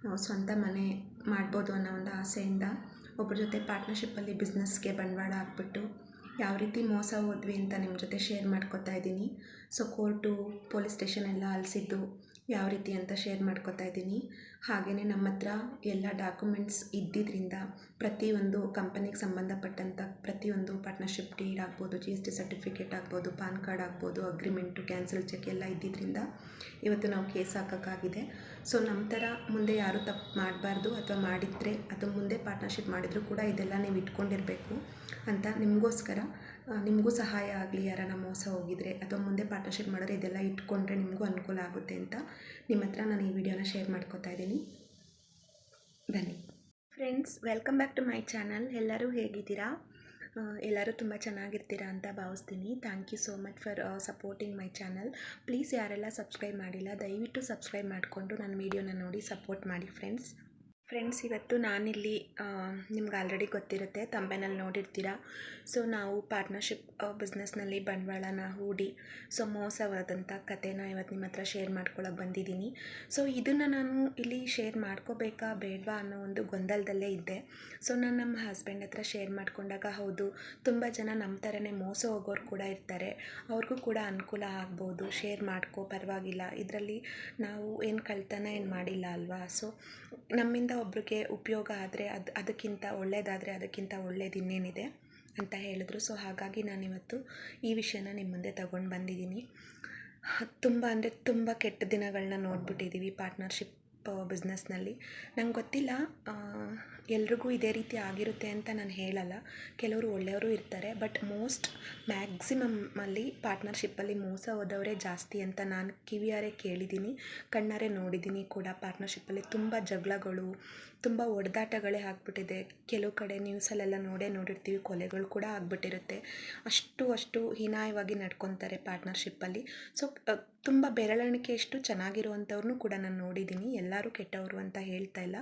ನಾವು ಸ್ವಂತ ಮನೆ ಮಾಡ್ಬೋದು ಅನ್ನೋ ಒಂದು ಆಸೆಯಿಂದ ಒಬ್ಬರ ಜೊತೆ ಪಾರ್ಟ್ನರ್ಶಿಪ್ಪಲ್ಲಿ ಬಿಸ್ನೆಸ್ಗೆ ಬಂಡವಾಳ ಹಾಕ್ಬಿಟ್ಟು ಯಾವ ರೀತಿ ಮೋಸ ಹೋದ್ವಿ ಅಂತ ನಿಮ್ಮ ಜೊತೆ ಶೇರ್ ಮಾಡ್ಕೊತಾ ಇದ್ದೀನಿ. ಸೊ ಕೋರ್ಟು, ಪೊಲೀಸ್ ಸ್ಟೇಷನ್ ಎಲ್ಲ ಅಲಿಸಿದ್ದು ಯಾವ ರೀತಿ ಅಂತ ಶೇರ್ ಮಾಡ್ಕೊತಾ ಇದ್ದೀನಿ. ಹಾಗೆಯೇ ನಮ್ಮ ಹತ್ರ ಎಲ್ಲ ಡಾಕ್ಯುಮೆಂಟ್ಸ್ ಇದ್ದಿದ್ದರಿಂದ ಪ್ರತಿಯೊಂದು ಕಂಪನಿಗೆ ಸಂಬಂಧಪಟ್ಟಂಥ ಪ್ರತಿಯೊಂದು ಪಾರ್ಟ್ನರ್ಶಿಪ್ ಡೀಡ್ ಆಗ್ಬೋದು, GST ಸರ್ಟಿಫಿಕೇಟ್ ಆಗ್ಬೋದು, ಪಾನ್ ಕಾರ್ಡ್ ಆಗ್ಬೋದು, ಅಗ್ರಿಮೆಂಟು, ಕ್ಯಾನ್ಸಲ್ ಚೆಕ್ ಎಲ್ಲ ಇದ್ದಿದ್ದರಿಂದ ಇವತ್ತು ನಾವು ಕೇಸ್ ಹಾಕೋಕ್ಕಾಗಿದೆ. ಸೊ ನಮ್ಮ ಥರ ಮುಂದೆ ಯಾರೂ ತಪ್ಪು ಮಾಡಬಾರ್ದು, ಅಥವಾ ಮಾಡಿದರೆ ಅಥವಾ ಮುಂದೆ ಪಾರ್ಟ್ನರ್ಶಿಪ್ ಮಾಡಿದರೂ ಕೂಡ ಇದೆಲ್ಲ ನೀವು ಇಟ್ಕೊಂಡಿರಬೇಕು ಅಂತ ನಿಮಗೋಸ್ಕರ, ನಿಮಗೂ ಸಹಾಯ ಆಗಲಿ. ಯಾರನ್ನ ಮೋಸ ಹೋಗಿದರೆ ಅಥವಾ ಮುಂದೆ ಪಾರ್ಟ್ನರ್ಶಿಪ್ ಮಾಡಿದ್ರೆ ಇದೆಲ್ಲ ಇಟ್ಕೊಂಡ್ರೆ ನಿಮಗೂ ಅನುಕೂಲ ಆಗುತ್ತೆ ಅಂತ ನಿಮ್ಮ ಹತ್ರ ನಾನು ಈ ವಿಡಿಯೋನ ಶೇರ್ ಮಾಡ್ಕೊತಾ ಇದ್ದೀನಿ. ಬನ್ನಿ friends, welcome back to my channel. ಎಲ್ಲರೂ ಹೇಗಿದ್ದೀರಾ? ಎಲ್ಲರೂ ತುಂಬ ಚೆನ್ನಾಗಿರ್ತೀರಾ ಅಂತ ಭಾವಿಸ್ತೀನಿ. Thank you so much for supporting my channel. Please ಯಾರೆಲ್ಲ ಸಬ್ಸ್ಕ್ರೈಬ್ ಮಾಡಿಲ್ಲ ದಯವಿಟ್ಟು ಸಬ್ಸ್ಕ್ರೈಬ್ ಮಾಡಿಕೊಂಡು ನನ್ನ ವೀಡಿಯೋನ ನೋಡಿ ಸಪೋರ್ಟ್ ಮಾಡಿ ಫ್ರೆಂಡ್ಸ್. ಇವತ್ತು ನಾನಿಲ್ಲಿ ನಿಮ್ಗೆ ಆಲ್ರೆಡಿ ಗೊತ್ತಿರುತ್ತೆ, ಥಂಬ್ನೇಲಲ್ಲಿ ನೋಡಿರ್ತೀರ. ಸೊ ನಾವು ಪಾರ್ಟ್ನರ್ಶಿಪ್ ಬಿಸ್ನೆಸ್ನಲ್ಲಿ ಬಂಡವಾಳನ ಹೂಡಿ ಸೊ ಮೋಸವಾದಂಥ ಕಥೆನ ಇವತ್ತು ನಿಮ್ಮ ಹತ್ರ ಶೇರ್ ಮಾಡ್ಕೊಳ್ಳೋಕೆ ಬಂದಿದ್ದೀನಿ. ಸೊ ಇದನ್ನು ನಾನು ಇಲ್ಲಿ ಶೇರ್ ಮಾಡ್ಕೋಬೇಕಾ ಬೇಡವಾ ಅನ್ನೋ ಒಂದು ಗೊಂದಲದಲ್ಲೇ ಇದ್ದೆ. ಸೊ ನಾನು ನಮ್ಮ ಹಸ್ಬೆಂಡ್ ಹತ್ರ ಶೇರ್ ಮಾಡಿಕೊಂಡಾಗ, ಹೌದು ತುಂಬ ಜನ ನಮ್ಮ ಥರನೇ ಮೋಸ ಹೋಗೋರು ಕೂಡ ಇರ್ತಾರೆ, ಅವ್ರಿಗೂ ಕೂಡ ಅನುಕೂಲ ಆಗ್ಬೋದು, ಶೇರ್ ಮಾಡ್ಕೋ ಪರವಾಗಿಲ್ಲ, ಇದರಲ್ಲಿ ನಾವು ಏನು ಕಳ್ತನ ಏನು ಮಾಡಿಲ್ಲ ಅಲ್ವಾ. ಸೊ ನಮ್ಮಿಂದ ಒಬ್ರಿಗೆ ಉಪಯೋಗ ಆದರೆ ಅದಕ್ಕಿಂತ ಒಳ್ಳೆಯದಾದರೆ ಅದಕ್ಕಿಂತ ಒಳ್ಳೇದು ಇನ್ನೇನಿದೆ ಅಂತ ಹೇಳಿದ್ರು. ಸೊ ಹಾಗಾಗಿ ನಾನಿವತ್ತು ಈ ವಿಷಯನ ನಿಮ್ಮ ಮುಂದೆ ತಗೊಂಡು ಬಂದಿದ್ದೀನಿ. ತುಂಬ ಅಂದರೆ ತುಂಬ ಕೆಟ್ಟ ದಿನಗಳನ್ನ ನೋಡ್ಬಿಟ್ಟಿದ್ದೀವಿ ಪಾರ್ಟ್ನರ್ಶಿಪ್ ಬಿಸ್ನೆಸ್ನಲ್ಲಿ. ನಂಗೆ ಗೊತ್ತಿಲ್ಲ ಎಲ್ರಿಗೂ ಇದೇ ರೀತಿ ಆಗಿರುತ್ತೆ ಅಂತ ನಾನು ಹೇಳಲ್ಲ, ಕೆಲವರು ಒಳ್ಳೆಯವರು ಇರ್ತಾರೆ, ಬಟ್ ಮ್ಯಾಕ್ಸಿಮಮ್ಮಲ್ಲಿ ಪಾರ್ಟ್ನರ್ಶಿಪ್ಪಲ್ಲಿ ಮೋಸ ಹೋದವರೇ ಜಾಸ್ತಿ ಅಂತ ನಾನು ಕಿವಿಯಾರೆ ಕೇಳಿದ್ದೀನಿ, ಕಣ್ಣಾರೆ ನೋಡಿದ್ದೀನಿ ಕೂಡ. ಪಾರ್ಟ್ನರ್ಶಿಪ್ಪಲ್ಲಿ ತುಂಬ ಜಗಳಗಳು, ತುಂಬ ಹೊಡೆದಾಟಗಳೇ ಆಗ್ಬಿಟ್ಟಿದೆ. ಕೆಲವು ಕಡೆ ನ್ಯೂಸಲ್ಲೆಲ್ಲ ನೋಡಿರ್ತೀವಿ, ಕೊಲೆಗಳು ಕೂಡ ಆಗಿಬಿಟ್ಟಿರುತ್ತೆ. ಅಷ್ಟು ಹೀನಾಯವಾಗಿ ನಡ್ಕೊತಾರೆ ಪಾರ್ಟ್ನರ್ಶಿಪ್ಪಲ್ಲಿ. ಸೊ ತುಂಬ ಬೆರಳೆಣಿಕೆಯಷ್ಟು ಚೆನ್ನಾಗಿರುವಂಥವ್ರನ್ನೂ ಕೂಡ ನಾನು ನೋಡಿದ್ದೀನಿ. ಎಲ್ಲರೂ ಕೆಟ್ಟವರು ಅಂತ ಹೇಳ್ತಾ ಇಲ್ಲ,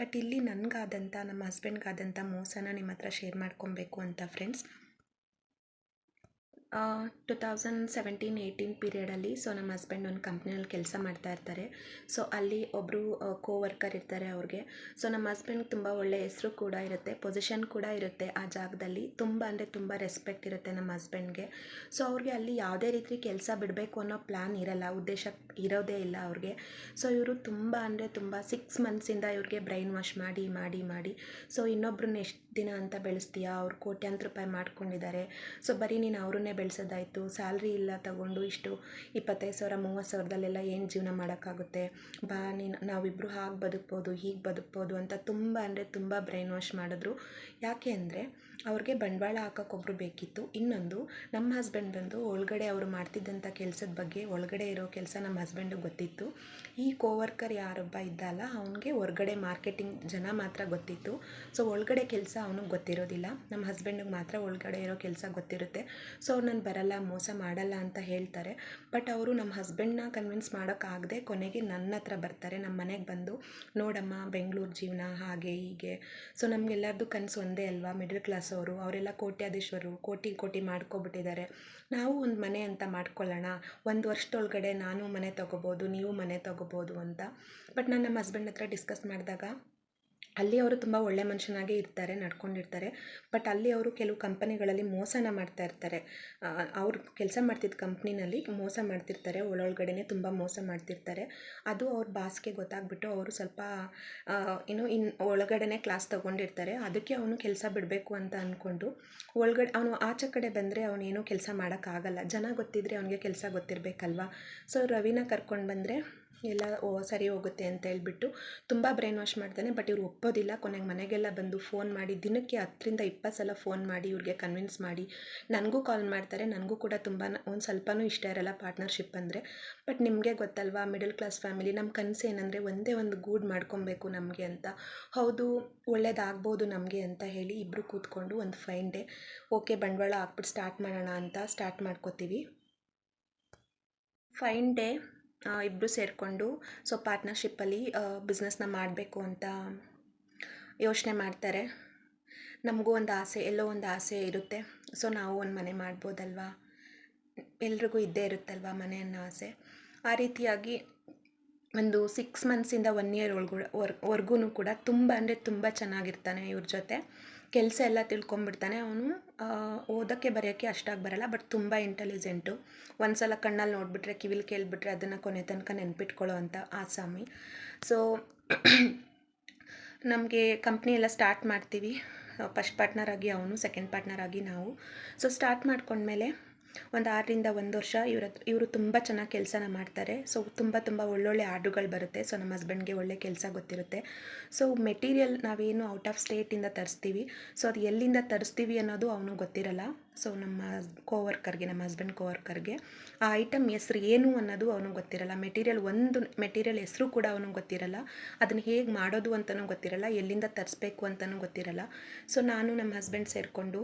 ಬಟ್ ಇಲ್ಲಿ ನನಗಾದಂಥ, ನಮ್ಮ ಹಸ್ಬೆಂಡ್ಗಾದಂಥ ಮೋಸನ ನಿಮ್ಮ ಹತ್ರ ಶೇರ್ ಮಾಡ್ಕೊಬೇಕು ಅಂತ ಫ್ರೆಂಡ್ಸ್. 2017-18 ಪೀರಿಯಡಲ್ಲಿ ಸೊ ನಮ್ಮ ಹಸ್ಬೆಂಡ್ ಒಂದು ಕಂಪ್ನಿಯಲ್ಲಿ ಕೆಲಸ ಮಾಡ್ತಾ ಇರ್ತಾರೆ. ಸೊ ಅಲ್ಲಿ ಒಬ್ಬರು ಕೋವರ್ಕರ್ ಇರ್ತಾರೆ ಅವ್ರಿಗೆ. ಸೊ ನಮ್ಮ ಹಸ್ಬೆಂಡ್ ತುಂಬ ಒಳ್ಳೆಯ ಹೆಸರು ಕೂಡ ಇರುತ್ತೆ, ಪೊಸಿಷನ್ ಕೂಡ ಇರುತ್ತೆ ಆ ಜಾಗದಲ್ಲಿ. ತುಂಬ ಅಂದರೆ ತುಂಬ ರೆಸ್ಪೆಕ್ಟ್ ಇರುತ್ತೆ ನಮ್ಮ ಹಸ್ಬೆಂಡ್ಗೆ. ಸೊ ಅವ್ರಿಗೆ ಅಲ್ಲಿ ಯಾವುದೇ ರೀತಿ ಕೆಲಸ ಬಿಡಬೇಕು ಅನ್ನೋ ಪ್ಲ್ಯಾನ್ ಇರಲ್ಲ, ಉದ್ದೇಶ ಇರೋದೇ ಇಲ್ಲ ಅವ್ರಿಗೆ. ಸೊ ಇವರು ತುಂಬ ಅಂದರೆ ತುಂಬ 6 ಮಂತ್ಸಿಂದ ಇವ್ರಿಗೆ ಬ್ರೈನ್ ವಾಶ್ ಮಾಡಿ ಮಾಡಿ ಮಾಡಿ ಸೊ ಇನ್ನೊಬ್ರನ್ನ ಎಷ್ಟು ದಿನ ಅಂತ ಬೆಳೆಸ್ತೀಯಾ, ಅವ್ರು ಕೋಟ್ಯಾಂತರ ರೂಪಾಯಿ ಮಾಡ್ಕೊಂಡಿದ್ದಾರೆ, ಸೊ ಬರೀ ನೀನು ಅವ್ರನ್ನೇ ಬೆಳೆಸೋದಾಯಿತು, ಸ್ಯಾಲ್ರಿ ಇಲ್ಲ ತಗೊಂಡು ಇಷ್ಟು 25,000 30,000ದಲ್ಲೆಲ್ಲ ಏನು ಜೀವನ ಮಾಡೋಕ್ಕಾಗುತ್ತೆ, ಬಾ ನಾವಿಬ್ಬರು ಹಾಗೆ ಬದುಕ್ಬೋದು ಹೀಗೆ ಬದುಕ್ಬೋದು ಅಂತ ತುಂಬ ಅಂದರೆ ತುಂಬ ಬ್ರೈನ್ ವಾಶ್ ಮಾಡಿದ್ರು. ಯಾಕೆ ಅಂದರೆ ಅವ್ರಿಗೆ ಬಂಡವಾಳ ಹಾಕೋಕ್ಕೊಬ್ರು ಬೇಕಿತ್ತು. ಇನ್ನೊಂದು, ನಮ್ಮ ಹಸ್ಬೆಂಡ್ ಬಂದು ಒಳಗಡೆ ಅವರು ಮಾಡ್ತಿದ್ದಂಥ ಕೆಲಸದ ಬಗ್ಗೆ, ಒಳಗಡೆ ಇರೋ ಕೆಲಸ ನಮ್ಮ ಹಸ್ಬೆಂಡಿಗೆ ಗೊತ್ತಿತ್ತು. ಈ ಕೋವರ್ಕರ್ ಯಾರೊಬ್ಬ ಇದ್ದಲ್ಲ ಅವನಿಗೆ ಹೊರಗಡೆ ಮಾರ್ಕೆಟಿಂಗ್ ಜನ ಮಾತ್ರ ಗೊತ್ತಿತ್ತು. ಸೊ ಒಳಗಡೆ ಕೆಲಸ ಅವನಿಗೆ ಗೊತ್ತಿರೋದಿಲ್ಲ, ನಮ್ಮ ಹಸ್ಬೆಂಡಿಗೆ ಮಾತ್ರ ಒಳಗಡೆ ಇರೋ ಕೆಲಸ ಗೊತ್ತಿರುತ್ತೆ. ಸೊ ಅವ್ರು ನಾನು ಬರಲ್ಲ, ಮೋಸ ಮಾಡಲ್ಲ ಅಂತ ಹೇಳ್ತಾರೆ. ಬಟ್ ಅವರು ನಮ್ಮ ಹಸ್ಬೆಂಡ್ನ ಕನ್ವಿನ್ಸ್ ಮಾಡೋಕ್ಕಾಗದೆ ಕೊನೆಗೆ ನನ್ನ ಹತ್ರ ಬರ್ತಾರೆ, ನಮ್ಮ ಮನೆಗೆ ಬಂದು, ನೋಡಮ್ಮ ಬೆಂಗಳೂರು ಜೀವನ ಹಾಗೆ ಹೀಗೆ. ಸೊ ನಮಗೆಲ್ಲರದು ಕನಸು ಒಂದೇ ಅಲ್ವಾ, ಮಿಡಲ್ ಕ್ಲಾಸ್ ಅವರು, ಅವರೆಲ್ಲ ಕೋಟ್ಯಾಧೀಶ್ವರು, ಕೋಟಿ ಮಾಡ್ಕೊಬಿಟ್ಟಿದ್ದಾರೆ. ನಾವು ಒಂದು ಮನೆ ಅಂತ ಮಾಡ್ಕೊಳ್ಳೋಣ, 1 ವರ್ಷದೊಳಗಡೆ ನಾನು ಮನೆ ತೊಗೋಬೋದು, ನೀವು ಮನೆ ತೊಗೋಬೋದು ಅಂತ. ಬಟ್ ನಾನು ನಮ್ಮ ಹಸ್ಬೆಂಡ್ ಹತ್ರ ಡಿಸ್ಕಸ್ ಮಾಡಿದಾಗ, ಅಲ್ಲಿ ಅವರು ತುಂಬ ಒಳ್ಳೆ ಮನುಷ್ಯನಾಗೇ ಇರ್ತಾರೆ, ನಡ್ಕೊಂಡಿರ್ತಾರೆ. ಬಟ್ ಅಲ್ಲಿ ಅವರು ಕೆಲವು ಕಂಪನಿಗಳಲ್ಲಿ ಮೋಸನ ಮಾಡ್ತಾ ಇರ್ತಾರೆ. ಅವ್ರು ಕೆಲಸ ಮಾಡ್ತಿದ್ದ ಕಂಪ್ನಿನಲ್ಲಿ ಮೋಸ ಮಾಡ್ತಿರ್ತಾರೆ, ಒಳಗಡೆನೇ ತುಂಬ ಮೋಸ ಮಾಡ್ತಿರ್ತಾರೆ. ಅದು ಅವ್ರ ಬಾಸ್ಗೆ ಗೊತ್ತಾಗ್ಬಿಟ್ಟು ಅವರು ಸ್ವಲ್ಪ ಒಳಗಡೆನೇ ಕ್ಲಾಸ್ ತೊಗೊಂಡಿರ್ತಾರೆ. ಅದಕ್ಕೆ ಅವನು ಕೆಲಸ ಬಿಡಬೇಕು ಅಂತ ಅಂದ್ಕೊಂಡು ಅವನು ಆಚೆ ಕಡೆ ಬಂದರೆ ಅವನೇನೂ ಕೆಲಸ ಮಾಡೋಕ್ಕಾಗಲ್ಲ. ಜನ ಗೊತ್ತಿದ್ದರೆ ಅವನಿಗೆ ಕೆಲಸ ಗೊತ್ತಿರಬೇಕಲ್ವ. ಸೊ ರವಿನ ಕರ್ಕೊಂಡು ಬಂದರೆ ಎಲ್ಲ ಸರಿ ಹೋಗುತ್ತೆ ಅಂತ ಹೇಳ್ಬಿಟ್ಟು ತುಂಬ ಬ್ರೈನ್ ವಾಶ್ ಮಾಡ್ತಾನೆ. ಬಟ್ ಇವ್ರು ಒಪ್ಪೋದಿಲ್ಲ. ಕೊನೆಗೆ ಮನೆಗೆಲ್ಲ ಬಂದು ಫೋನ್ ಮಾಡಿ, ದಿನಕ್ಕೆ 10-20 ಸಲ ಫೋನ್ ಮಾಡಿ ಇವ್ರಿಗೆ ಕನ್ವಿನ್ಸ್ ಮಾಡಿ, ನನಗೂ ಕಾಲ್ ಮಾಡ್ತಾರೆ. ನನಗೂ ಕೂಡ ತುಂಬ ಒಂದು ಸ್ವಲ್ಪನೂ ಇಷ್ಟ ಇರಲ್ಲ ಪಾರ್ಟ್ನರ್ಶಿಪ್ ಅಂದರೆ. ಬಟ್ ನಿಮಗೆ ಗೊತ್ತಲ್ವಾ, ಮಿಡಲ್ ಕ್ಲಾಸ್ ಫ್ಯಾಮಿಲಿ, ನಮ್ಮ ಕನಸು ಏನಂದರೆ ಒಂದೇ ಒಂದು ಗೂಡು ಮಾಡ್ಕೊಬೇಕು ನಮಗೆ ಅಂತ. ಹೌದು, ಒಳ್ಳೇದಾಗ್ಬೋದು ನಮಗೆ ಅಂತ ಹೇಳಿ ಇಬ್ಬರು ಕೂತ್ಕೊಂಡು ಒಂದು ಫೈನ್ ಡೇ, ಓಕೆ ಬಂಡವಾಳ ಹಾಕ್ಬಿಟ್ಟು ಸ್ಟಾರ್ಟ್ ಮಾಡೋಣ ಅಂತ ಸ್ಟಾರ್ಟ್ ಮಾಡ್ಕೋತೀವಿ. ಫೈನ್ ಡೇ ಇಬ್ಬರು ಸೇರಿಕೊಂಡು ಸೊ ಪಾರ್ಟ್ನರ್ಶಿಪ್ಪಲ್ಲಿ ಬಿಸ್ನೆಸ್ನ ಮಾಡಬೇಕು ಅಂತ ಯೋಚನೆ ಮಾಡ್ತಾರೆ. ನಮಗೂ ಒಂದು ಆಸೆ, ಎಲ್ಲೋ ಒಂದು ಆಸೆ ಇರುತ್ತೆ. ಸೊ ನಾವು ಒಂದು ಮನೆ ಮಾಡ್ಬೋದಲ್ವಾ, ಎಲ್ರಿಗೂ ಇದ್ದೇ ಇರುತ್ತಲ್ವ ಮನೆ ಅನ್ನೋ ಆಸೆ. ಆ ರೀತಿಯಾಗಿ ಒಂದು 6 ಮಂತ್ಸಿಂದ 1 ಇಯರ್ ವರ್ಗೂ ಕೂಡ ತುಂಬ ಅಂದರೆ ತುಂಬ ಚೆನ್ನಾಗಿರ್ತಾನೆ ಇವ್ರ ಜೊತೆ. ಕೆಲಸ ಎಲ್ಲ ತಿಳ್ಕೊಂಬಿಡ್ತಾನೆ ಅವನು. ಓದೋಕ್ಕೆ ಬರೆಯೋಕ್ಕೆ ಅಷ್ಟಾಗಿ ಬರಲ್ಲ, ಬಟ್ ತುಂಬ ಇಂಟೆಲಿಜೆಂಟು. ಒಂದು ಸಲ ಕಣ್ಣಲ್ಲಿ ನೋಡಿಬಿಟ್ರೆ, ಕಿವಿಲಿ ಕೇಳಿಬಿಟ್ರೆ ಅದನ್ನು ಕೊನೆ ತನಕ ನೆನ್ಪಿಟ್ಕೊಳ್ಳೋ ಅಂಥ ಆಸಾಮಿ. ಸೊ ನಮಗೆ ಕಂಪ್ನಿ ಎಲ್ಲ ಸ್ಟಾರ್ಟ್ ಮಾಡ್ತೀವಿ. ಫಸ್ಟ್ ಪಾರ್ಟ್ನರ್ ಆಗಿ ಅವನು, ಸೆಕೆಂಡ್ ಪಾರ್ಟ್ನರ್ ಆಗಿ ನಾವು. ಸೊ ಸ್ಟಾರ್ಟ್ ಮಾಡ್ಕೊಂಡ್ಮೇಲೆ ಒಂದು 6ರಿಂದ 1 ವರ್ಷ ಇವರು ತುಂಬ ಚೆನ್ನಾಗಿ ಕೆಲಸನ ಮಾಡ್ತಾರೆ. ಸೊ ತುಂಬ ಒಳ್ಳೊಳ್ಳೆ ಆರ್ಡ್ರುಗಳು ಬರುತ್ತೆ. ಸೊ ನಮ್ಮ ಹಸ್ಬೆಂಡ್ಗೆ ಒಳ್ಳೆ ಕೆಲಸ ಗೊತ್ತಿರುತ್ತೆ. ಸೊ ಮೆಟೀರಿಯಲ್ ನಾವೇನು ಔಟ್ ಆಫ್ ಸ್ಟೇಟಿಂದ ತರಿಸ್ತೀವಿ, ಸೊ ಅದು ಎಲ್ಲಿಂದ ತರಿಸ್ತೀವಿ ಅನ್ನೋದು ಅವನಿಗೆ ಗೊತ್ತಿರಲ್ಲ. ಸೊ ನಮ್ಮ ನಮ್ಮ ಹಸ್ಬೆಂಡ್ ಕೋವರ್ಕರ್ಗೆ ಆ ಐಟಮ್ ಹೆಸ್ರು ಏನು ಅನ್ನೋದು ಅವನಿಗೆ ಗೊತ್ತಿರಲ್ಲ. ಮೆಟೀರಿಯಲ್ ಹೆಸರು ಕೂಡ ಅವನಿಗೆ ಗೊತ್ತಿರಲ್ಲ. ಅದನ್ನು ಹೇಗೆ ಮಾಡೋದು ಅಂತಲೂ ಗೊತ್ತಿರಲ್ಲ, ಎಲ್ಲಿಂದ ತರಿಸ್ಬೇಕು ಅಂತಲೂ ಗೊತ್ತಿರಲ್ಲ. ಸೊ ನಾನು ನಮ್ಮ ಹಸ್ಬೆಂಡ್ ಸೇರಿಕೊಂಡು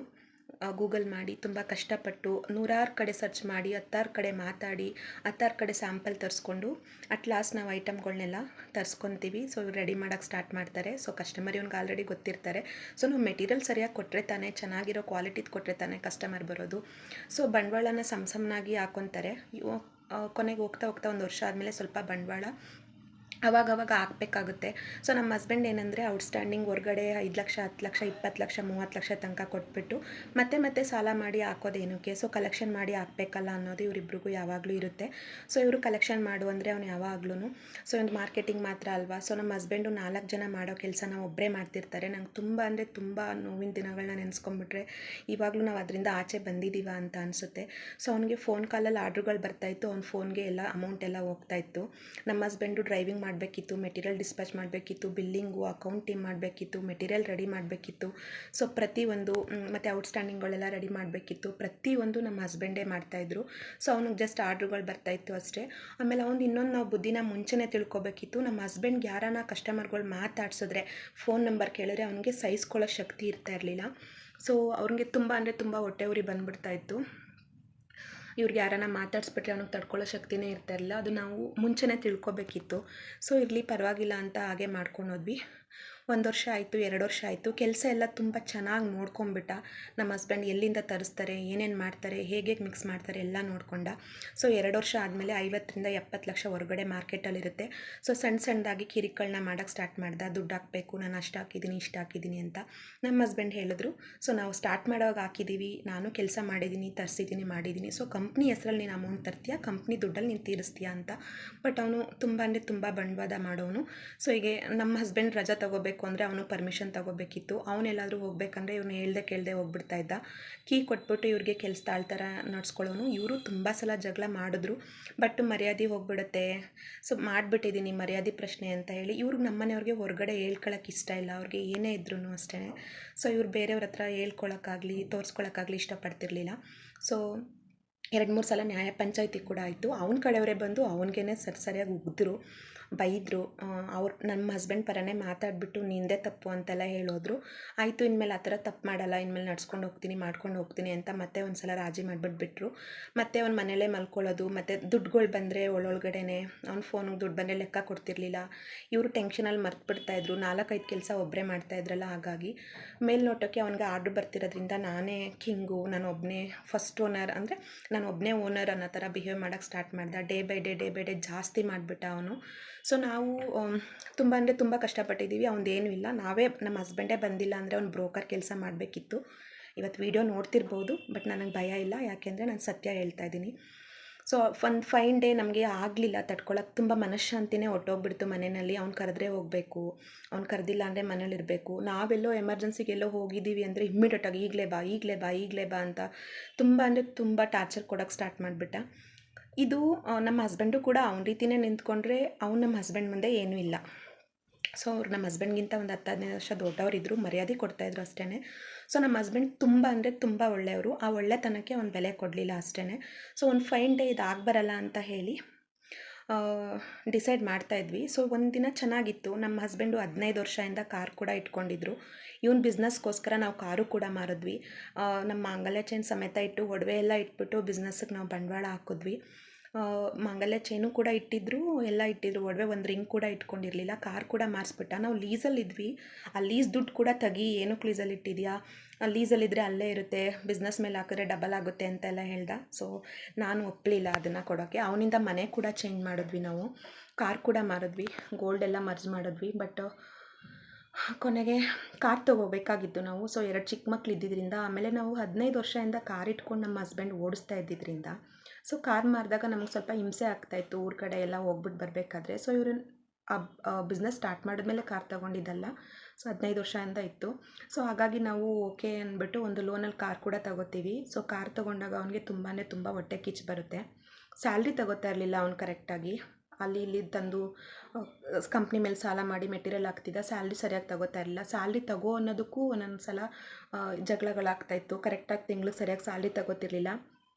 ಗೂಗಲ್ ಮಾಡಿ ತುಂಬ ಕಷ್ಟಪಟ್ಟು 100 ಕಡೆ ಸರ್ಚ್ ಮಾಡಿ 10 ಕಡೆ ಮಾತಾಡಿ 10 ಕಡೆ ಸ್ಯಾಂಪಲ್ ತರಿಸ್ಕೊಂಡು ಅಟ್ ಲಾಸ್ಟ್ ನಾವು ಐಟಮ್ಗಳನ್ನೆಲ್ಲ ತರಿಸ್ಕೊತೀವಿ. ಸೊ ಇವ್ರು ರೆಡಿ ಮಾಡೋಕ್ಕೆ ಸ್ಟಾರ್ಟ್ ಮಾಡ್ತಾರೆ. ಸೊ ಕಸ್ಟಮರ್ ಇವ್ನಿಗೆ ಆಲ್ರೆಡಿ ಗೊತ್ತಿರ್ತಾರೆ. ಸೊ ನಾವು ಮೆಟೀರಿಯಲ್ ಸರಿಯಾಗಿ ಕೊಟ್ಟರೆ ತಾನೇ, ಚೆನ್ನಾಗಿರೋ ಕ್ವಾಲಿಟಿದು ಕೊಟ್ಟರೆ ತಾನೇ ಕಸ್ಟಮರ್ ಬರೋದು. ಸೊ ಬಂಡವಾಳನ ಸಮನಾಗಿ ಹಾಕ್ಕೊತಾರೆ. ಕೊನೆಗೆ ಹೋಗ್ತಾ 1 ವರ್ಷ ಆದಮೇಲೆ ಸ್ವಲ್ಪ ಬಂಡವಾಳ ಅವಾಗವಾಗ ಹಾಕಬೇಕಾಗುತ್ತೆ. ಸೊ ನಮ್ಮ ಹಸ್ಬೆಂಡ್ ಏನಂದರೆ ಔಟ್ಸ್ಟ್ಯಾಂಡಿಂಗ್ ಹೊರಗಡೆ 5 ಲಕ್ಷ 10 ಲಕ್ಷ 20 ಲಕ್ಷ 30 ಲಕ್ಷ ತನಕ ಕೊಟ್ಬಿಟ್ಟು ಮತ್ತೆ ಸಾಲ ಮಾಡಿ ಹಾಕೋದೇನಕ್ಕೆ, ಸೊ ಕಲೆಕ್ಷನ್ ಮಾಡಿ ಹಾಕಬೇಕಲ್ಲ ಅನ್ನೋದು ಇವರಿಬ್ರಿಗೂ ಯಾವಾಗಲೂ ಇರುತ್ತೆ. ಸೊ ಇವರು ಕಲೆಕ್ಷನ್ ಮಾಡು ಅಂದರೆ ಅವ್ನು ಯಾವಾಗ್ಲೂ ಸೊ ಒಂದು ಮಾರ್ಕೆಟಿಂಗ್ ಮಾತ್ರ ಅಲ್ವಾ. ಸೊ ನಮ್ಮ ಹಸ್ಬೆಂಡು 4 ಜನ ಮಾಡೋ ಕೆಲಸನ ಒಬ್ಬರೇ ಮಾಡ್ತಿರ್ತಾರೆ. ನಂಗೆ ತುಂಬ ಅಂದರೆ ತುಂಬ ನೋವಿನ ದಿನಗಳನ್ನ ನೆನೆಸ್ಕೊಂಡ್ಬಿಟ್ರೆ ಇವಾಗಲೂ ನಾವು ಅದರಿಂದ ಆಚೆ ಬಂದಿದ್ದೀವ ಅಂತ ಅನಿಸುತ್ತೆ. ಸೊ ಅವನಿಗೆ ಫೋನ್ ಕಾಲಲ್ಲಿ ಆರ್ಡ್ರುಗಳು ಬರ್ತಾಯಿತ್ತು, ಅವ್ನ ಫೋನ್ಗೆ ಎಲ್ಲ ಅಮೌಂಟ್ ಎಲ್ಲ ಹೋಗ್ತಾಯಿತ್ತು. ನಮ್ಮ ಹಸ್ಬೆಂಡು ಡ್ರೈವಿಂಗ್ ಮಾಡಬೇಕಿತ್ತು, ಮೆಟೀರಿಯಲ್ ಡಿಸ್ಪ್ಯಾಚ್ ಮಾಡಬೇಕಿತ್ತು, ಬಿಲ್ಲಿಂಗು ಅಕೌಂಟಿಂಗ್ ಮಾಡಬೇಕಿತ್ತು, ಮೆಟೀರಿಯಲ್ ರೆಡಿ ಮಾಡಬೇಕಿತ್ತು. ಸೊ ಪ್ರತಿಯೊಂದು ಮತ್ತು ಔಟ್ಸ್ಟ್ಯಾಂಡಿಂಗ್ಗಳೆಲ್ಲ ರೆಡಿ ಮಾಡಬೇಕಿತ್ತು. ಪ್ರತಿಯೊಂದು ನಮ್ಮ ಹಸ್ಬೆಂಡೇ ಮಾಡ್ತಾಯಿದ್ರು. ಸೊ ಅವ್ನಿಗೆ ಜಸ್ಟ್ ಆರ್ಡ್ರುಗಳು ಬರ್ತಾಯಿತ್ತು ಅಷ್ಟೇ. ಆಮೇಲೆ ಅವ್ನು ಇನ್ನೊಂದು ನಾವು ಬುದ್ಧಿನ ಮುಂಚೆನೇ ತಿಳ್ಕೊಬೇಕಿತ್ತು. ನಮ್ಮ ಹಸ್ಬೆಂಡ್ಗೆ ಯಾರಾನ ಕಸ್ಟಮರ್ಗಳು ಮಾತಾಡ್ಸಿದ್ರೆ, ಫೋನ್ ನಂಬರ್ ಕೇಳಿದ್ರೆ ಅವನಿಗೆ ಸಹಿಸ್ಕೊಳ್ಳೋ ಶಕ್ತಿ ಇರ್ತಾ ಇರಲಿಲ್ಲ. ಸೊ ಅವ್ರಿಗೆ ತುಂಬ ಅಂದರೆ ತುಂಬ ಹೊಟ್ಟೆ ಉರಿ ಬಂದುಬಿಡ್ತಾಯಿತ್ತು. ಇವ್ರಿಗೆ ಯಾರನ್ನ ಮಾತಾಡಿಸ್ಬಿಟ್ರೆ ಅವ್ನಿಗೆ ತಡ್ಕೊಳ್ಳೋ ಶಕ್ತಿನೇ ಇರ್ತಾಯಿರಲಿಲ್ಲ. ಅದು ನಾವು ಮುಂಚೆನೇ ತಿಳ್ಕೊಬೇಕಿತ್ತು. ಸೊ ಇರಲಿ ಪರವಾಗಿಲ್ಲ ಅಂತ ಹಾಗೆ ಮಾಡ್ಕೊಂಡೋದ್ವಿ. 1 ವರ್ಷ ಆಯಿತು, 2 ವರ್ಷ ಆಯಿತು. ಕೆಲಸ ಎಲ್ಲ ತುಂಬ ಚೆನ್ನಾಗಿ ನೋಡ್ಕೊಂಬಿಟ್ಟ ನಮ್ಮ ಹಸ್ಬೆಂಡ್. ಎಲ್ಲಿಂದ ತರಿಸ್ತಾರೆ, ಏನೇನು ಮಾಡ್ತಾರೆ, ಹೇಗೆ ಮಿಕ್ಸ್ ಮಾಡ್ತಾರೆ ಎಲ್ಲ ನೋಡ್ಕೊಂಡ. ಸೊ 2 ವರ್ಷ ಆದಮೇಲೆ 50ರಿಂದ 70 ಲಕ್ಷ ಹೊರಗಡೆ ಮಾರ್ಕೆಟಲ್ಲಿರುತ್ತೆ. ಸೊ ಸಣ್ಣದಾಗಿ ಕಿರಿಕಗಳನ್ನ ಮಾಡೋಕ್ಕೆ ಸ್ಟಾರ್ಟ್ ಮಾಡ್ದೆ. ದುಡ್ಡು ಹಾಕಬೇಕು, ನಾನು ಅಷ್ಟು ಹಾಕಿದ್ದೀನಿ ಇಷ್ಟು ಹಾಕಿದ್ದೀನಿ ಅಂತ ನಮ್ಮ ಹಸ್ಬೆಂಡ್ ಹೇಳಿದ್ರು. ಸೊ ನಾವು ಸ್ಟಾರ್ಟ್ ಮಾಡೋವಾಗ ಹಾಕಿದ್ದೀವಿ, ನಾನು ಕೆಲಸ ಮಾಡಿದ್ದೀನಿ, ತರಿಸಿದ್ದೀನಿ, ಮಾಡಿದ್ದೀನಿ. ಸೊ ಕಂಪ್ನಿ ಹೆಸ್ರಲ್ಲಿ ನೀನು ಅಮೌಂಟ್ ತರ್ತೀಯ, ಕಂಪ್ನಿ ದುಡ್ಡಲ್ಲಿ ನೀನು ತೀರಿಸ್ತೀಯ ಅಂತ. ಬಟ್ ಅವನು ತುಂಬ ಅಂದರೆ ತುಂಬ ಬಂಡವಾದ ಮಾಡೋನು. ಸೊ ಹೀಗೆ ನಮ್ಮ ಹಸ್ಬೆಂಡ್ ರಜಾ ತೊಗೋಬೇಕು ಅಂದರೆ ಅವನು ಪರ್ಮಿಷನ್ ತೊಗೋಬೇಕಿತ್ತು. ಅವನೆಲ್ಲಾದರೂ ಹೋಗ್ಬೇಕಂದ್ರೆ ಇವ್ನು ಹೇಳ್ದೆ ಕೇಳದೆ ಹೋಗ್ಬಿಡ್ತಾ ಇದ್ದ. ಕೀ ಕೊಟ್ಬಿಟ್ಟು ಇವ್ರಿಗೆ ಕೆಲಸ ತಾಳ್ತರ ನಡ್ಸ್ಕೊಳ್ಳೋನು. ಇವರು ತುಂಬ ಸಲ ಜಗಳ ಮಾಡಿದ್ರು, ಬಟ್ ಮರ್ಯಾದೆ ಹೋಗ್ಬಿಡುತ್ತೆ. ಸೊ ಮಾಡಿಬಿಟ್ಟಿದ್ದೀನಿ ಮರ್ಯಾದೆ ಪ್ರಶ್ನೆ ಅಂತ ಹೇಳಿ. ಇವ್ರಿಗೆ ನಮ್ಮನೆಯವ್ರಿಗೆ ಹೊರಗಡೆ ಹೇಳ್ಕೊಳಕ್ಕೆ ಇಷ್ಟ ಇಲ್ಲ. ಅವ್ರಿಗೆ ಏನೇ ಇದ್ರೂ ಅಷ್ಟೇ. ಸೊ ಇವ್ರು ಬೇರೆಯವ್ರ ಹತ್ರ ಹೇಳ್ಕೊಳಕ್ಕಾಗಲಿ ತೋರಿಸ್ಕೊಳಕ್ಕಾಗಲಿ ಇಷ್ಟಪಡ್ತಿರ್ಲಿಲ್ಲ. ಸೊ 2-3 ಸಲ ನ್ಯಾಯ ಪಂಚಾಯಿತಿ ಕೂಡ ಆಯಿತು. ಅವನ ಕಡೆಯವರೇ ಬಂದು ಅವನಿಗೇ ಸರಿಯಾಗಿ ಉಗಿದ್ರು, ಬೈದರು. ನಮ್ಮ ಹಸ್ಬೆಂಡ್ ಪರನೇ ಮಾತಾಡಿಬಿಟ್ಟು ನಿಂದೇ ತಪ್ಪು ಅಂತೆಲ್ಲ ಹೇಳೋದ್ರು. ಆಯಿತು, ಇನ್ಮೇಲೆ ಆ ಥರ ತಪ್ಪು ಮಾಡಲ್ಲ, ಇನ್ಮೇಲೆ ನಡ್ಸ್ಕೊಂಡು ಹೋಗ್ತೀನಿ, ಮಾಡ್ಕೊಂಡು ಹೋಗ್ತೀನಿ ಅಂತ ಮತ್ತೆ ಒಂದು ಸಲ ರಾಜಿ ಮಾಡಿಬಿಟ್ಬಿಟ್ರು. ಮತ್ತೆ ಅವ್ನ ಮನೇಲೇ ಮಲ್ಕೊಳ್ಳೋದು. ಮತ್ತು ದುಡ್ಡುಗಳು ಬಂದರೆ ಒಳಗಡೆನೆ ಅವ್ನ ಫೋನಿಗೆ ದುಡ್ಡು ಬಂದರೆ ಲೆಕ್ಕ ಕೊಡ್ತಿರ್ಲಿಲ್ಲ. ಇವರು ಟೆನ್ಷನಲ್ಲಿ ಮರ್ತ್ಬಿಡ್ತಾಯಿದ್ರು. 4-5 ಕೆಲಸ ಒಬ್ಬರೇ ಮಾಡ್ತಾಯಿದ್ರಲ್ಲ, ಹಾಗಾಗಿ ಮೇಲ್ನೋಟಕ್ಕೆ ಅವ್ನಿಗೆ ಆರ್ಡ್ರ್ ಬರ್ತಿರೋದ್ರಿಂದ ನಾನೇ ಕಿಂಗು, ನಾನೊಬ್ಬನೇ ಫಸ್ಟ್ ಓನರ್, ಅಂದರೆ ನಾನು ಒಬ್ಬನೇ ಓನರ್ ಅನ್ನೋ ಥರ ಬಿಹೇವ್ ಮಾಡೋಕ್ಕೆ ಸ್ಟಾರ್ಟ್ ಮಾಡ್ದೆ. ಡೇ ಬೈ ಡೇ ಜಾಸ್ತಿ ಮಾಡಿಬಿಟ್ಟ ಅವನು. ಸೊ ನಾವು ತುಂಬ ಅಂದರೆ ತುಂಬ ಕಷ್ಟಪಟ್ಟಿದ್ದೀವಿ. ಅವನದೇನೂ ಇಲ್ಲ. ನಾವೇ ನಮ್ಮ ಹಸ್ಬೆಂಡೇ ಬಂದಿಲ್ಲ ಅಂದರೆ ಅವ್ನು ಬ್ರೋಕರ್ ಕೆಲಸ ಮಾಡಬೇಕಿತ್ತು. ಇವತ್ತು ವೀಡಿಯೋ ನೋಡ್ತಿರ್ಬೋದು, ಬಟ್ ನನಗೆ ಭಯ ಇಲ್ಲ, ಯಾಕೆಂದರೆ ನಾನು ಸತ್ಯ ಹೇಳ್ತಾ ಇದ್ದೀನಿ. ಸೊ ಒಂದು ಫೈನ್ ಡೇ ನಮಗೆ ಆಗಲಿಲ್ಲ ತಡ್ಕೊಳಕ್ಕೆ. ತುಂಬ ಮನಃಶಾಂತಿನೇ ಹೊಟ್ಟೋಗ್ಬಿಡ್ತು ಮನೆಯಲ್ಲಿ. ಅವ್ನು ಕರೆದ್ರೆ ಹೋಗಬೇಕು, ಅವ್ನು ಕರೆದಿಲ್ಲ ಅಂದರೆ ಮನೇಲಿರಬೇಕು. ನಾವೆಲ್ಲೋ ಎಮರ್ಜೆನ್ಸಿಗೆಲ್ಲೋ ಹೋಗಿದ್ದೀವಿ ಅಂದರೆ ಇಮ್ಮಿಡಿಯೇಟಾಗಿ ಈಗಲೇ ಬಾ ಅಂತ ತುಂಬ ಅಂದರೆ ತುಂಬ ಟಾರ್ಚರ್ ಕೊಡೋಕ್ಕೆ ಸ್ಟಾರ್ಟ್ ಮಾಡಿಬಿಟ್ಟ. ಇದು ನಮ್ಮ ಹಸ್ಬೆಂಡು ಕೂಡ ಅವ್ನ ರೀತಿಯೇ ನಿಂತ್ಕೊಂಡ್ರೆ ಅವ್ನು ನಮ್ಮ ಹಸ್ಬೆಂಡ್ ಮುಂದೆ ಏನೂ ಇಲ್ಲ. ಸೊ ಅವ್ರು ನಮ್ಮ ಹಸ್ಬೆಂಡ್ಗಿಂತ ಒಂದು 10-15 ವರ್ಷ ದೊಡ್ಡವರಿದ್ದರು, ಮರ್ಯಾದೆ ಕೊಡ್ತಾಯಿದ್ರು ಅಷ್ಟೇ. ಸೊ ನಮ್ಮ ಹಸ್ಬೆಂಡ್ ತುಂಬ ಅಂದರೆ ತುಂಬ ಒಳ್ಳೆಯವರು. ಆ ಒಳ್ಳೆತನಕ್ಕೆ ಒಂದು ಬೆಲೆ ಕೊಡಲಿಲ್ಲ ಅಷ್ಟೇ. ಸೊ ಒಂದು ಫೈನ್ ಡೇ ಇದು ಆಗಬರಲ್ಲ ಅಂತ ಹೇಳಿ ಡಿಸೈಡ್ ಮಾಡ್ತಾಯಿದ್ವಿ. ಸೊ ಒಂದು ದಿನ ಚೆನ್ನಾಗಿತ್ತು. ನಮ್ಮ ಹಸ್ಬೆಂಡು 15 ವರ್ಷದಿಂದ ಕಾರ್ ಕೂಡ ಇಟ್ಕೊಂಡಿದ್ರು. ಇವನ್ ಬಿಸ್ನೆಸ್ಗೋಸ್ಕರ ನಾವು ಕಾರು ಕೂಡ ಮಾರಿದ್ವಿ. ನಮ್ಮ ಮಾಂಗಲ್ಯ ಚೈನ್ ಸಮೇತ ಇಟ್ಟು ಒಡವೆ ಎಲ್ಲ ಇಟ್ಬಿಟ್ಟು ಬಿಸ್ನೆಸ್ಸಿಗೆ ನಾವು ಬಂಡವಾಳ ಹಾಕಿದ್ವಿ. ಮಾಂಗಲ್ಯ ಚೈನು ಕೂಡ ಇಟ್ಟಿದ್ರು, ಎಲ್ಲ ಇಟ್ಟಿದ್ರು, ಒಡವೆ ಒಂದು ರಿಂಗ್ ಕೂಡ ಇಟ್ಕೊಂಡಿರಲಿಲ್ಲ. ಕಾರ್ ಕೂಡ ಮಾರಿಸ್ಬಿಟ್ಟ. ನಾವು ಲೀಸಲ್ಲಿದ್ವಿ, ಆ ಲೀಸ್ ದುಡ್ಡು ಕೂಡ ತೆಗಿ, ಏನಕ್ಕೆ ಲೀಸಲ್ಲಿ ಇಟ್ಟಿದ್ಯಾ, ಲೀಸಲ್ಲಿದ್ದರೆ ಅಲ್ಲೇ ಇರುತ್ತೆ, ಬಿಸ್ನೆಸ್ ಮೇಲೆ ಹಾಕಿದ್ರೆ ಡಬಲ್ ಆಗುತ್ತೆ ಅಂತೆಲ್ಲ ಹೇಳ್ದ. ಸೊ ನಾನು ಒಪ್ಪಲಿಲ್ಲ ಅದನ್ನು ಕೊಡೋಕ್ಕೆ. ಅವನಿಂದ ಮನೆ ಕೂಡ ಚೇಂಜ್ ಮಾಡಿದ್ವಿ ನಾವು, ಕಾರ್ ಕೂಡ ಮಾರಿದ್ವಿ, ಗೋಲ್ಡೆಲ್ಲ ಮರ್ಜ್ ಮಾಡಿದ್ವಿ. ಬಟ್ ಕೊನೆಗೆ ಕಾರ್ ತೊಗೋಬೇಕಾಗಿತ್ತು ನಾವು. ಸೊ 2 ಚಿಕ್ಕ ಮಕ್ಳು ಇದ್ದಿದ್ದರಿಂದ, ಆಮೇಲೆ ನಾವು 15 ವರ್ಷದಿಂದ ಕಾರ್ ಇಟ್ಕೊಂಡು ನಮ್ಮ ಹಸ್ಬೆಂಡ್ ಓಡಿಸ್ತಾ ಇದ್ದಿದ್ದರಿಂದ ಸೊ ಕಾರ್ ಮಾರಿದಾಗ ನಮಗೆ ಸ್ವಲ್ಪ ಹಿಂಸೆ ಆಗ್ತಾಯಿತ್ತು ಊರ ಕಡೆ ಎಲ್ಲ ಹೋಗ್ಬಿಟ್ಟು ಬರಬೇಕಾದ್ರೆ. ಸೊ ಇವರು ಬಿಸ್ನೆಸ್ ಸ್ಟಾರ್ಟ್ ಮಾಡಿದ್ಮೇಲೆ ಕಾರ್ ತೊಗೊಂಡಿದ್ದಲ್ಲ, ಸೊ 15 ವರ್ಷದಿಂದ ಇತ್ತು. ಸೊ ಹಾಗಾಗಿ ನಾವು ಓಕೆ ಅಂದ್ಬಿಟ್ಟು ಒಂದು ಲೋನಲ್ಲಿ ಕಾರ್ ಕೂಡ ತಗೋತೀವಿ. ಸೊ ಕಾರ್ ತೊಗೊಂಡಾಗ ಅವನಿಗೆ ತುಂಬ ಹೊಟ್ಟೆ ಕಿಚ್ಚು ಬರುತ್ತೆ. ಸ್ಯಾಲ್ರಿ ತಗೋತಾ ಇರಲಿಲ್ಲ ಅವ್ನು ಕರೆಕ್ಟಾಗಿ, ಅಲ್ಲಿ ಇಲ್ಲಿ ತಂದು ಕಂಪ್ನಿ ಮೇಲೆ ಸಾಲ ಮಾಡಿ ಮೆಟೀರಿಯಲ್ ಹಾಕ್ತಿದ್ದ, ಸ್ಯಾಲ್ರಿ ಸರಿಯಾಗಿ ತಗೋತಾ ಇರಲಿಲ್ಲ. ಸ್ಯಾಲ್ರಿ ತಗೋ ಅನ್ನೋದಕ್ಕೂ ಒಂದೊಂದು ಸಲ ಜಗಳಗಳಾಗ್ತಾಯಿತ್ತು, ಕರೆಕ್ಟಾಗಿ ತಿಂಗ್ಳಿಗೆ ಸರಿಯಾಗಿ ಸ್ಯಾಲ್ರಿ ತಗೋತಿರ್ಲಿಲ್ಲ.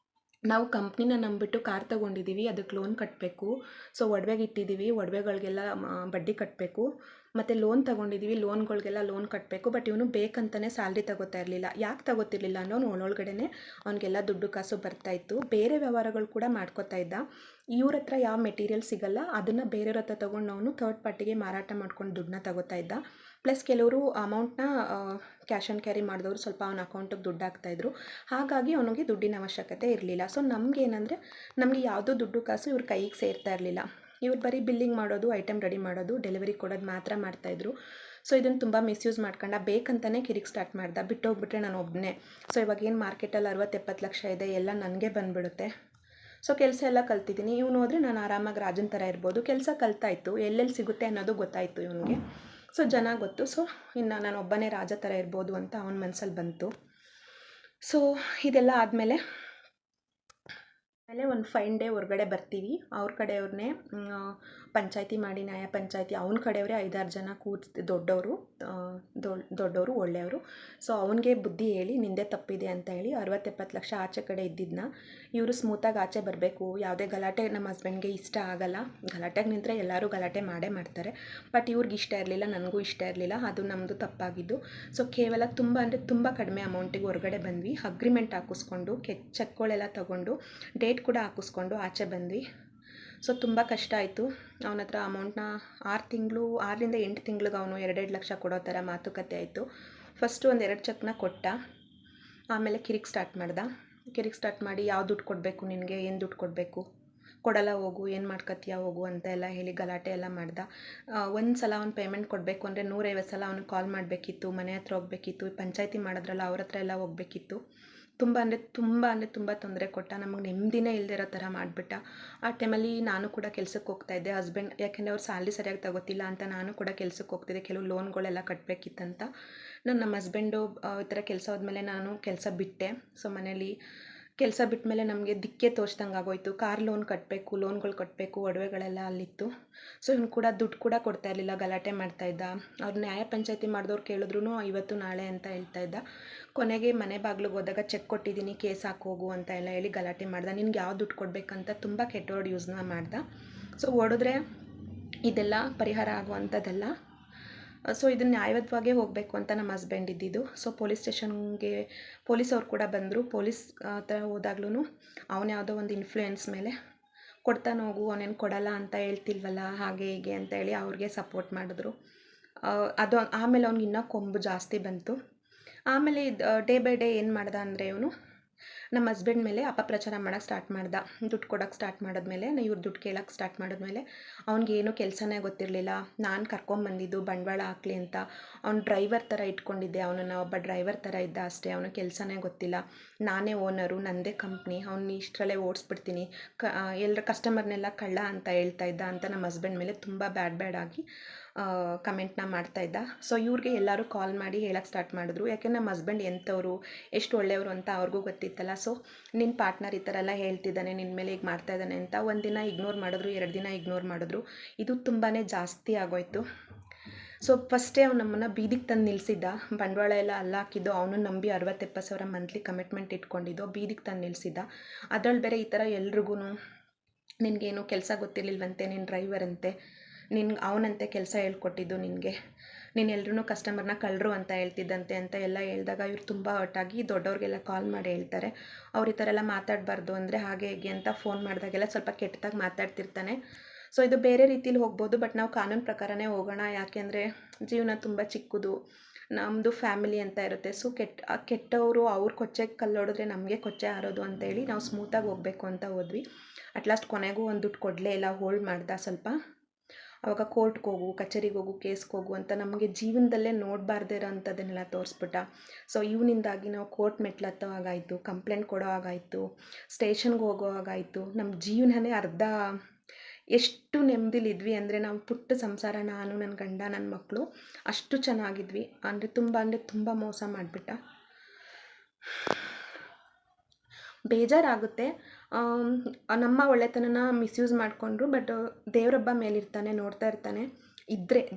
ನಾವು ಕಂಪ್ನಿನ ನಂಬಿಟ್ಟು ಕಾರ್ ತೊಗೊಂಡಿದ್ದೀವಿ, ಅದಕ್ಕೆ ಲೋನ್ ಕಟ್ಟಬೇಕು. ಸೊ ಒಡವೆಗೆ ಇಟ್ಟಿದ್ದೀವಿ, ಒಡವೆಗಳಿಗೆಲ್ಲ ಬಡ್ಡಿ ಕಟ್ಟಬೇಕು, ಮತ್ತು ಲೋನ್ ತೊಗೊಂಡಿದ್ದೀವಿ, ಲೋನ್ಗಳಿಗೆಲ್ಲ ಲೋನ್ ಕಟ್ಟಬೇಕು. ಬಟ್ ಇವನು ಬೇಕಂತಲೇ ಸ್ಯಾಲ್ರಿ ತಗೋತಾ ಇರಲಿಲ್ಲ. ಯಾಕೆ ತಗೋತಿರ್ಲಿಲ್ಲ ಅನ್ನೋ ಒಳಗಡೆ ಅವನಿಗೆಲ್ಲ ದುಡ್ಡು ಕಾಸು ಬರ್ತಾಯಿತ್ತು. ಬೇರೆ ವ್ಯವಹಾರಗಳು ಕೂಡ ಮಾಡ್ಕೋತಾ ಇದ್ದ. ಇವ್ರ ಹತ್ರ ಯಾವ ಮೆಟೀರಿಯಲ್ ಸಿಗಲ್ಲ, ಅದನ್ನು ಬೇರೆಯವ್ರ ಹತ್ರ ತೊಗೊಂಡು ಅವನು ಥರ್ಡ್ ಪಾರ್ಟಿಗೆ ಮಾರಾಟ ಮಾಡ್ಕೊಂಡು ದುಡ್ಡನ್ನ ತಗೋತಾ ಇದ್ದ. ಪ್ಲಸ್ ಕೆಲವರು ಅಮೌಂಟ್ನ ಕ್ಯಾಶ್ ಆನ್ ಕ್ಯಾರಿ ಮಾಡಿದವರು ಸ್ವಲ್ಪ ಅವನ ಅಕೌಂಟಿಗೆ ದುಡ್ಡು ಹಾಕ್ತಾಯಿದ್ರು. ಹಾಗಾಗಿ ಅವನಿಗೆ ದುಡ್ಡಿನ ಅವಶ್ಯಕತೆ ಇರಲಿಲ್ಲ. ಸೊ ನಮಗೇನೆಂದರೆ, ನಮಗೆ ಯಾವುದೋ ದುಡ್ಡು ಕಾಸು ಇವ್ರ ಕೈಗೆ ಸೇರ್ತಾ ಇರಲಿಲ್ಲ. ಇವ್ರು ಬರೀ ಬಿಲ್ಲಿಂಗ್ ಮಾಡೋದು, ಐಟಮ್ ರೆಡಿ ಮಾಡೋದು, ಡೆಲಿವರಿ ಕೊಡೋದು ಮಾತ್ರ ಮಾಡ್ತಾಯಿದ್ರು. ಸೊ ಇದನ್ನು ತುಂಬ ಮಿಸ್ಯೂಸ್ ಮಾಡ್ಕೊಂಡ, ಬೇಕಂತಲೇ ಕಿರಿಕ್ ಸ್ಟಾರ್ಟ್ ಮಾಡ್ದೆ. ಬಿಟ್ಟೋಗ್ಬಿಟ್ರೆ ನಾನು ಒಬ್ಬನೇ. ಸೊ ಇವಾಗ ಏನು ಮಾರ್ಕೆಟಲ್ಲಿ 60-70 ಲಕ್ಷ ಇದೆ, ಎಲ್ಲ ನನಗೆ ಬಂದುಬಿಡುತ್ತೆ. ಸೊ ಕೆಲಸ ಎಲ್ಲ ಕಲ್ತಿದ್ದೀನಿ. ಇವನು ಹೋದರೆ ನಾನು ಆರಾಮಾಗಿ ರಾಜನ ಥರ ಇರ್ಬೋದು. ಕೆಲಸ ಕಲ್ತಾಯಿತ್ತು, ಎಲ್ಲೆಲ್ಲಿ ಸಿಗುತ್ತೆ ಅನ್ನೋದು ಗೊತ್ತಾಯಿತು ಇವನಿಗೆ. ಸೊ ಜನ ಗೊತ್ತು. ಸೊ ಇನ್ನು ನಾನು ಒಬ್ಬನೇ ರಾಜ ಥರ ಇರ್ಬೋದು ಅಂತ ಅವನ ಮನಸ್ಸಲ್ಲಿ ಬಂತು. ಸೊ ಇದೆಲ್ಲ ಆದಮೇಲೆ ಒಂದು ಫೈನ್ ಡೇ ಹೊರಗಡೆ ಬರ್ತೀವಿ. ಅವ್ರ ಕಡೆಯವ್ರನ್ನೇ ಪಂಚಾಯಿತಿ ಮಾಡಿ, ನ್ಯಾಯ ಪಂಚಾಯಿತಿ ಅವ್ನ ಕಡೆಯವರೇ 5-6 ಜನ ಕೂರಿಸಿ, ದೊಡ್ಡವರು ಒಳ್ಳೆಯವರು. ಸೊ ಅವನಿಗೆ ಬುದ್ಧಿ ಹೇಳಿ ನಿಂದೆ ತಪ್ಪಿದೆ ಅಂತ ಹೇಳಿ 60-70 ಲಕ್ಷ ಆಚೆ ಕಡೆ ಇದ್ದಿದ್ದನ್ನ ಇವರು ಸ್ಮೂತಾಗಿ ಆಚೆ ಬರಬೇಕು. ಯಾವುದೇ ಗಲಾಟೆ ನಮ್ಮ ಹಸ್ಬೆಂಡ್ಗೆ ಇಷ್ಟ ಆಗಲ್ಲ. ಗಲಾಟೆಗೆ ನಿಂತರೆ ಎಲ್ಲರೂ ಗಲಾಟೆ ಮಾಡೇ ಮಾಡ್ತಾರೆ. ಬಟ್ ಇವ್ರಿಗೆ ಇಷ್ಟ ಇರಲಿಲ್ಲ, ನನಗೂ ಇಷ್ಟ ಇರಲಿಲ್ಲ. ಅದು ನಮ್ಮದು ತಪ್ಪಾಗಿದ್ದು. ಸೊ ಕೇವಲ ತುಂಬ ಕಡಿಮೆ ಅಮೌಂಟಿಗೆ ಹೊರಗಡೆ ಬಂದ್ವಿ. ಅಗ್ರಿಮೆಂಟ್ ಹಾಕಿಸ್ಕೊಂಡು ಚೆಕ್ಗಳೆಲ್ಲ ತೊಗೊಂಡು ಡೇಟ್ ಕೂಡ ಹಾಕಿಸ್ಕೊಂಡು ಆಚೆ ಬಂದ್ವಿ. ಸೊ ತುಂಬ ಕಷ್ಟ ಆಯಿತು. ಅವನ ಹತ್ರ ಅಮೌಂಟ್ನ 6ರಿಂದ 8 ತಿಂಗ್ಳಿಗೆ ಅವನು 2-2 ಲಕ್ಷ ಕೊಡೋ ಥರ ಮಾತುಕತೆ ಆಯಿತು. ಫಸ್ಟು ಒಂದು 2 ಚೆಕ್ನ ಕೊಟ್ಟ, ಆಮೇಲೆ ಕಿರಿಕ್ ಸ್ಟಾರ್ಟ್ ಮಾಡಿ ಯಾವ ದುಡ್ಡು ಕೊಡಬೇಕು ನಿನಗೆ, ಏನು ದುಡ್ಡು ಕೊಡಬೇಕು, ಕೊಡಲ್ಲ ಹೋಗು, ಏನು ಮಾಡ್ಕೊತೀಯ ಹೋಗು ಅಂತ ಎಲ್ಲ ಹೇಳಿ ಗಲಾಟೆ ಎಲ್ಲ ಮಾಡ್ದ. ಒಂದು ಸಲ ಅವ್ನು ಪೇಮೆಂಟ್ ಕೊಡಬೇಕು ಅಂದರೆ 150 ಸಲ ಅವ್ನಿಗೆ ಕಾಲ್ ಮಾಡಬೇಕಿತ್ತು, ಮನೆ ಹತ್ರ ಹೋಗ್ಬೇಕಿತ್ತು, ಪಂಚಾಯಿತಿ ಮಾಡಿದ್ರಲ್ಲ ಅವ್ರ ಹತ್ರ ಎಲ್ಲ ಹೋಗ್ಬೇಕಿತ್ತು. ತುಂಬ ತೊಂದರೆ ಕೊಟ್ಟ. ನಮಗೆ ನೆಮ್ಮದಿನೇ ಇಲ್ಲದಿರೋ ಥರ ಮಾಡಿಬಿಟ್ಟ. ಆ ಟೈಮಲ್ಲಿ ನಾನು ಕೂಡ ಕೆಲ್ಸಕ್ಕೆ ಹೋಗ್ತಾಯಿದ್ದೆ. ಹಸ್ಬೆಂಡ್ ಯಾಕೆಂದರೆ ಅವ್ರು ಸ್ಯಾಲ್ರಿ ಸರಿಯಾಗಿ ತಗೋತಿಲ್ಲ ಅಂತ ನಾನು ಕೂಡ ಕೆಲ್ಸಕ್ಕೆ ಹೋಗ್ತಿದ್ದೆ. ಕೆಲವು ಲೋನ್ಗಳೆಲ್ಲ ಕಟ್ಟಬೇಕಿತ್ತಂತ. ನಮ್ಮ ಹಸ್ಬೆಂಡು ಈ ಥರ ಕೆಲಸ ಹೋದ್ಮೇಲೆ ನಾನು ಕೆಲಸ ಬಿಟ್ಟೆ. ಸೊ ಮನೇಲಿ ಕೆಲಸ ಬಿಟ್ಟ ಮೇಲೆ ನಮಗೆ ದಿಕ್ಕೇ ತೋಚ್ದಂಗೆ ಆಗೋಯ್ತು. ಕಾರ್ ಲೋನ್ ಕಟ್ಟಬೇಕು, ಲೋನ್ಗಳು ಕಟ್ಟಬೇಕು, ಒಡವೆಗಳೆಲ್ಲ ಅಲ್ಲಿತ್ತು. ಸೊ ಇವ್ನು ಕೂಡ ದುಡ್ಡು ಕೂಡ ಕೊಡ್ತಾ ಇರಲಿಲ್ಲ, ಗಲಾಟೆ ಮಾಡ್ತಾಯಿದ್ದ. ಅವ್ರು ನ್ಯಾಯ ಪಂಚಾಯಿತಿ ಮಾಡಿದವ್ರು ಕೇಳಿದ್ರು ಇವತ್ತು ನಾಳೆ ಅಂತ ಹೇಳ್ತಾಯಿದ್ದ. ಕೊನೆಗೆ ಮನೆ ಬಾಗಿಲಿಗೆ ಹೋದಾಗ ಚೆಕ್ ಕೊಟ್ಟಿದ್ದೀನಿ, ಕೇಸ್ ಹಾಕೋಗು ಅಂತ ಎಲ್ಲ ಹೇಳಿ ಗಲಾಟೆ ಮಾಡ್ದೆ. ನಿನ್ಗೆ ಯಾವ ದುಡ್ಡು ಕೊಡಬೇಕಂತ ತುಂಬ ಕೆಟ್ಟ ವರ್ಡ್ ಯೂಸ್ನ ಮಾಡ್ದೆ. ಸೊ ಓಡಿದ್ರೆ ಇದೆಲ್ಲ ಪರಿಹಾರ ಆಗುವಂಥದ್ದಲ್ಲ. ಸೊ ಇದನ್ನು ನ್ಯಾಯಯುತವಾಗೇ ಹೋಗಬೇಕು ಅಂತ ನಮ್ಮ ಹಸ್ಬೆಂಡ್ ಇದ್ದಿದ್ದು. ಸೊ ಪೊಲೀಸ್ ಸ್ಟೇಷನ್ಗೆ ಪೊಲೀಸವ್ರು ಕೂಡ ಬಂದರು. ಪೊಲೀಸ್ ಹತ್ರ ಹೋದಾಗ್ಲೂ ಅವನು ಯಾವುದೋ ಒಂದು ಇನ್ಫ್ಲೂಯೆನ್ಸ್ ಮೇಲೆ ಕೊಡ್ತಾನೆ ಹೋಗು, ಅವನೇನು ಕೊಡಲ್ಲ ಅಂತ ಹೇಳ್ತಿಲ್ವಲ್ಲ, ಹಾಗೆ ಹೀಗೆ ಅಂತ ಹೇಳಿ ಅವ್ರಿಗೆ ಸಪೋರ್ಟ್ ಮಾಡಿದ್ರು. ಅದು ಆಮೇಲೆ ಅವ್ನಿಗೆ ಇನ್ನೂ ಕೊಂಬು ಜಾಸ್ತಿ ಬಂತು. ಆಮೇಲೆ ಡೇ ಬೈ ಡೇ ಏನು ಮಾಡ್ದ ಅಂದರೆ ಇವನು ನಮ್ಮ ಹಸ್ಬೆಂಡ್ ಮೇಲೆ ಅಪಪ್ರಚಾರ ಮಾಡೋಕ್ಕೆ ಸ್ಟಾರ್ಟ್ ಮಾಡ್ದ. ದುಡ್ಡು ಕೊಡೋಕ್ಕೆ ಸ್ಟಾರ್ಟ್ ಮಾಡಿದ್ಮೇಲೆ, ಇವ್ರು ದುಡ್ಡು ಕೇಳೋಕ್ಕೆ ಸ್ಟಾರ್ಟ್ ಮಾಡಿದ್ಮೇಲೆ ಅವ್ನಿಗೇನು ಕೆಲಸನೇ ಗೊತ್ತಿರಲಿಲ್ಲ. ನಾನು ಕರ್ಕೊಂಬಂದಿದ್ದು ಬಂಡವಾಳ ಹಾಕ್ಲಿ ಅಂತ. ಅವ್ನು ಡ್ರೈವರ್ ಥರ ಇಟ್ಕೊಂಡಿದ್ದೆ, ಅವನನ್ನು ಒಬ್ಬ ಡ್ರೈವರ್ ಥರ ಇದ್ದ ಅಷ್ಟೇ. ಅವನು ಕೆಲಸನೇ ಗೊತ್ತಿಲ್ಲ. ನಾನೇ ಓನರು, ನನ್ನದೇ ಕಂಪ್ನಿ, ಅವ್ನು ಇಷ್ಟರಲ್ಲೇ ಓಡಿಸ್ಬಿಡ್ತೀನಿ, ಎಲ್ಲರ ಕಸ್ಟಮರ್ನೆಲ್ಲ ಕಳ್ಳ ಅಂತ ಹೇಳ್ತಾ ಇದ್ದ ಅಂತ ನಮ್ಮ ಹಸ್ಬೆಂಡ್ ಮೇಲೆ ತುಂಬ ಬ್ಯಾಡ್ ಆಗಿ ಕಮೆಂಟ್ನ ಮಾಡ್ತಾಯಿದ್ದ. ಸೊ ಇವ್ರಿಗೆ ಎಲ್ಲರೂ ಕಾಲ್ ಮಾಡಿ ಹೇಳೋಕ್ಕೆ ಸ್ಟಾರ್ಟ್ ಮಾಡಿದ್ರು. ಯಾಕೆಂದರೆ ನಮ್ಮ ಹಸ್ಬೆಂಡ್ ಎಂಥವ್ರು, ಎಷ್ಟು ಒಳ್ಳೆಯವರು ಅಂತ ಅವ್ರಿಗೂ ಗೊತ್ತಿತ್ತಲ್ಲ. ಸೊ ನಿನ್ನ ಪಾರ್ಟ್ನರ್ ಈ ಥರ ಎಲ್ಲ ಹೇಳ್ತಿದ್ದಾನೆ, ನಿನ್ನ ಮೇಲೆ ಈಗ ಮಾಡ್ತಾಯಿದ್ದಾನೆ ಅಂತ. ಒಂದು ದಿನ ಇಗ್ನೋರ್ ಮಾಡಿದ್ರು, 2 ದಿನ ಇಗ್ನೋರ್ ಮಾಡಿದ್ರು. ಇದು ತುಂಬಾ ಜಾಸ್ತಿ ಆಗೋಯ್ತು. ಸೊ ಫಸ್ಟೇ ಅವ್ನು ನಮ್ಮನ್ನು ಬೀದಿಗೆ ತಂದು ನಿಲ್ಲಿಸಿದ್ದ. ಬಂಡವಾಳ ಎಲ್ಲ ಹಾಕಿದ್ದು ಅವನು ನಂಬಿ 60-70 ಸಾವಿರ ಮಂತ್ಲಿ ಕಮಿಟ್ಮೆಂಟ್ ಇಟ್ಕೊಂಡಿದ್ದು, ಬೀದಿಗೆ ತಂದು ನಿಲ್ಲಿಸಿದ್ದ. ಅದರಲ್ಲಿ ಬೇರೆ ಈ ಥರ ಎಲ್ರಿಗೂ ನಿನಗೇನು ಕೆಲಸ ಗೊತ್ತಿರಲಿಲ್ವಂತೆ, ನೀನು ಡ್ರೈವರ್ ಅಂತೆ, ಅವನಂತೆ ಕೆಲಸ ಹೇಳ್ಕೊಟ್ಟಿದ್ದು ನಿನಗೆ, ನೀನು ಎಲ್ರೂ ಕಸ್ಟಮರ್ನ ಕಳ್ಳರು ಅಂತ ಹೇಳ್ತಿದ್ದಂತೆ ಅಂತ ಎಲ್ಲ ಹೇಳಿದಾಗ ಇವ್ರು ತುಂಬ ಹರ್ಟಾಗಿ ದೊಡ್ಡವ್ರಿಗೆಲ್ಲ ಕಾಲ್ ಮಾಡಿ ಹೇಳ್ತಾರೆ. ಅವ್ರು ಈ ಥರ ಎಲ್ಲ ಮಾತಾಡಬಾರ್ದು ಅಂದರೆ ಹಾಗೆ ಹೀಗೆ ಅಂತ ಫೋನ್ ಮಾಡಿದಾಗೆಲ್ಲ ಸ್ವಲ್ಪ ಕೆಟ್ಟದಾಗಿ ಮಾತಾಡ್ತಿರ್ತಾನೆ. ಸೊ ಇದು ಬೇರೆ ರೀತಿಲಿ ಹೋಗ್ಬೋದು, ಬಟ್ ನಾವು ಕಾನೂನು ಪ್ರಕಾರನೇ ಹೋಗೋಣ. ಯಾಕೆಂದರೆ ಜೀವನ ತುಂಬ ಚಿಕ್ಕದು, ನಮ್ಮದು ಫ್ಯಾಮಿಲಿ ಅಂತ ಇರುತ್ತೆ. ಸೊ ಕೆಟ್ಟವರು ಅವ್ರ ಕೊಚ್ಚೆಗೆ ಕಲ್ಲೊಡಿದ್ರೆ ನಮಗೆ ಕೊಚ್ಚೆ ಹಾರೋದು ಅಂತೇಳಿ ನಾವು ಸ್ಮೂತಾಗಿ ಹೋಗಬೇಕು ಅಂತ ಹೋದ್ವಿ. ಅಟ್ಲಾಸ್ಟ್ ಕೊನೆಗೂ ಒಂದು ದುಡ್ಡು ಕೊಡಲೇ ಇಲ್ಲ, ಹೋಲ್ಡ್ ಮಾಡ್ದೆ ಸ್ವಲ್ಪ. ಆವಾಗ ಕೋರ್ಟ್ಗೆ ಹೋಗು, ಕಚೇರಿಗೆ ಹೋಗು, ಕೇಸ್ಗೆ ಹೋಗು ಅಂತ ನಮಗೆ ಜೀವನದಲ್ಲೇ ನೋಡಬಾರ್ದೇ ಇರೋ ಅಂಥದ್ದನ್ನೆಲ್ಲ ತೋರಿಸ್ಬಿಟ್ಟ. ಸೊ ಇವನಿಂದಾಗಿ ನಾವು ಕೋರ್ಟ್ ಮೆಟ್ಲು ಹತ್ತೋ ಹಾಗಾಯಿತು, ಕಂಪ್ಲೇಂಟ್ ಕೊಡೋ ಹಾಗಾಯಿತು, ಸ್ಟೇಷನ್ಗೆ ಹೋಗೋ ಹಾಗಾಯಿತು. ನಮ್ಮ ಜೀವನನೇ ಅರ್ಧ ಎಷ್ಟು ನೆಮ್ಮದಿಲಿದ್ವಿ ಅಂದರೆ ನಾವು ಪುಟ್ಟ ಸಂಸಾರ, ನಾನು ನನ್ನ ಗಂಡ ನನ್ನ ಮಕ್ಕಳು ಅಷ್ಟು ಚೆನ್ನಾಗಿದ್ವಿ. ಅಂದರೆ ತುಂಬ ಮೋಸ ಮಾಡಿಬಿಟ್ಟ. ಬೇಜಾರಾಗುತ್ತೆ. ನಮ್ಮ ಒಳ್ಳೆತನನ ಮಿಸ್ಯೂಸ್ ಮಾಡಿಕೊಂಡ್ರು. ಬಟ್ ದೇವರೊಬ್ಬ ಮೇಲಿರ್ತಾನೆ, ನೋಡ್ತಾ ಇರ್ತಾನೆ.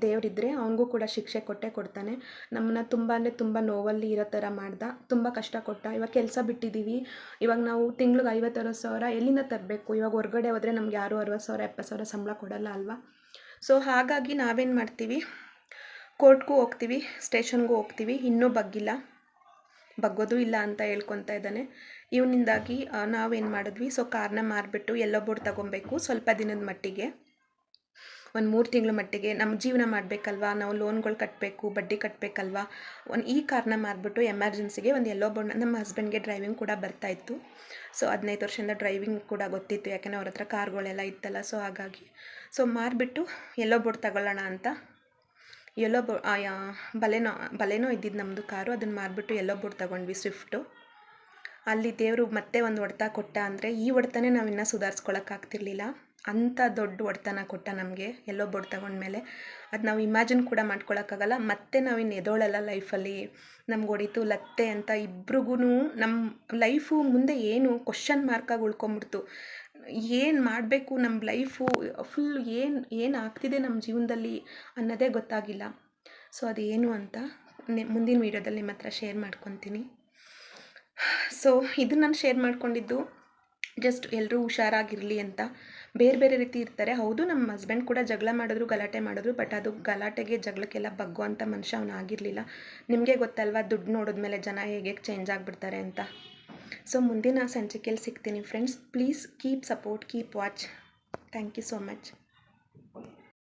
ದೇವರಿದ್ದರೆ ಅವನಿಗೂ ಕೂಡ ಶಿಕ್ಷೆ ಕೊಟ್ಟೇ ಕೊಡ್ತಾನೆ. ನಮ್ಮನ್ನ ತುಂಬ ನೋವಲ್ಲಿ ಇರೋ ಥರ ಮಾಡ್ದ, ತುಂಬ ಕಷ್ಟ ಕೊಟ್ಟ. ಇವಾಗ ಕೆಲಸ ಬಿಟ್ಟಿದ್ದೀವಿ, ಇವಾಗ ನಾವು ತಿಂಗ್ಳಿಗೆ 50-60 ಸಾವಿರ ಎಲ್ಲಿಂದ ತರಬೇಕು? ಇವಾಗ ಹೊರ್ಗಡೆ ಹೋದರೆ ನಮ್ಗೆ ಯಾರು 60,000 70,000 ಸಂಬಳ ಕೊಡೋಲ್ಲ ಅಲ್ವಾ? ಸೊ ಹಾಗಾಗಿ ನಾವೇನು ಮಾಡ್ತೀವಿ, ಕೋರ್ಟ್ಗೂ ಹೋಗ್ತೀವಿ, ಸ್ಟೇಷನ್ಗೂ ಹೋಗ್ತೀವಿ. ಇನ್ನೂ ಬಗ್ಗೋದು ಇಲ್ಲ ಅಂತ ಹೇಳ್ಕೊತಾ ಇದ್ದಾನೆ. ಇವನಿಂದಾಗಿ ನಾವೇನು ಮಾಡಿದ್ವಿ, ಸೊ ಕಾರ್ನ ಮಾರಿಬಿಟ್ಟು ಎಲ್ಲೋ ಬೋರ್ಡ್ ತೊಗೊಬೇಕು. ಸ್ವಲ್ಪ ದಿನದ ಮಟ್ಟಿಗೆ, ಒಂದು 3 ತಿಂಗಳ ಮಟ್ಟಿಗೆ ನಮ್ಮ ಜೀವನ ಮಾಡಬೇಕಲ್ವಾ, ನಾವು ಲೋನ್ಗಳು ಕಟ್ಟಬೇಕು, ಬಡ್ಡಿ ಕಟ್ಟಬೇಕಲ್ವಾ. ಈ ಕಾರ್ನ ಮಾರಿಬಿಟ್ಟು ಎಮರ್ಜೆನ್ಸಿಗೆ ಒಂದು ಎಲ್ಲೋ ಬೋರ್ಡ್, ನಮ್ಮ ಹಸ್ಬೆಂಡ್ಗೆ ಡ್ರೈವಿಂಗ್ ಕೂಡ ಬರ್ತಾಯಿತ್ತು. ಸೊ 15 ವರ್ಷದಿಂದ ಡ್ರೈವಿಂಗ್ ಕೂಡ ಗೊತ್ತಿತ್ತು, ಯಾಕೆಂದರೆ ಅವ್ರ ಹತ್ರ ಕಾರ್ಗಳೆಲ್ಲ ಇತ್ತಲ್ಲ. ಸೊ ಹಾಗಾಗಿ ಮಾರಿಬಿಟ್ಟು ಎಲ್ಲೋ ಬೋರ್ಡ್ ತಗೊಳ್ಳೋಣ ಅಂತ ಎಲ್ಲೋ ಬಲೆನೋ ಇದ್ದಿದ್ದು ನಮ್ಮದು ಕಾರು, ಅದನ್ನು ಮಾರಿಬಿಟ್ಟು ಎಲ್ಲೋ ಬೋರ್ಡ್ ತೊಗೊಂಡ್ವಿ, ಸ್ವಿಫ್ಟು. ಅಲ್ಲಿ ದೇವರು ಮತ್ತೆ ಒಂದು ಹೊಡೆತ ಕೊಟ್ಟ. ಅಂದರೆ ಈ ಹೊಡೆತನೇ ನಾವು ಇನ್ನೂ ಸುಧಾರಿಸ್ಕೊಳಕ್ಕಾಗ್ತಿರ್ಲಿಲ್ಲ, ಅಂಥ ದೊಡ್ಡ ಹೊಡೆತನ ಕೊಟ್ಟ ನಮಗೆ ಎಲ್ಲೋ ಬೋರ್ಡ್ ತೊಗೊಂಡ್ಮೇಲೆ. ಅದು ನಾವು ಇಮ್ಯಾಜಿನ್ ಕೂಡ ಮಾಡ್ಕೊಳಕ್ಕಾಗಲ್ಲ. ಮತ್ತೆ ನಾವಿನ್ನು ಎದೋಳಲ್ಲ ಲೈಫಲ್ಲಿ, ನಮ್ಗೆ ಹೊಡಿತು ಲತ್ತೆ ಅಂತ ಇಬ್ರಿಗೂ. ನಮ್ಮ ಲೈಫು ಮುಂದೆ ಏನು ಕ್ವಶನ್ ಮಾರ್ಕಾಗಿ ಉಳ್ಕೊಂಬಿಡ್ತು. ಏನು ಮಾಡಬೇಕು, ನಮ್ಮ ಲೈಫು ಫುಲ್ ಏನು ಆಗ್ತಿದೆ ನಮ್ಮ ಜೀವನದಲ್ಲಿ ಅನ್ನೋದೇ ಗೊತ್ತಾಗಿಲ್ಲ. ಸೊ ಅದೇನು ಅಂತ ಮುಂದಿನ ವೀಡಿಯೋದಲ್ಲಿ ನಿಮ್ಮ ಹತ್ರ ಶೇರ್ ಮಾಡ್ಕೊತೀನಿ. ಸೊ ಇದು ನಾನು ಶೇರ್ ಮಾಡ್ಕೊಂಡಿದ್ದು ಜಸ್ಟ್ ಎಲ್ಲರೂ ಹುಷಾರಾಗಿರಲಿ ಅಂತ. ಬೇರೆ ರೀತಿ ಇರ್ತಾರೆ. ಹೌದು, ನಮ್ಮ ಹಸ್ಬೆಂಡ್ ಕೂಡ ಜಗಳ ಮಾಡಿದ್ರು, ಗಲಾಟೆ ಮಾಡಿದ್ರು. ಬಟ್ ಅದು ಗಲಾಟೆಗೆ ಜಗಳಕ್ಕೆಲ್ಲ ಬಗ್ಗುವಂಥ ಮನುಷ್ಯ ಅವನು ಆಗಿರಲಿಲ್ಲ. ನಿಮಗೆ ಗೊತ್ತಲ್ವಾ, ದುಡ್ಡು ನೋಡಿದ್ಮೇಲೆ ಜನ ಹೇಗೆ ಚೇಂಜ್ ಆಗಿಬಿಡ್ತಾರೆ ಅಂತ. ಸೊ ಮುಂದಿನ ಸಂಚಿಕೆಯಲ್ಲಿ ಸಿಗ್ತೀನಿ friends. Please keep support, keep watch. Thank you so much.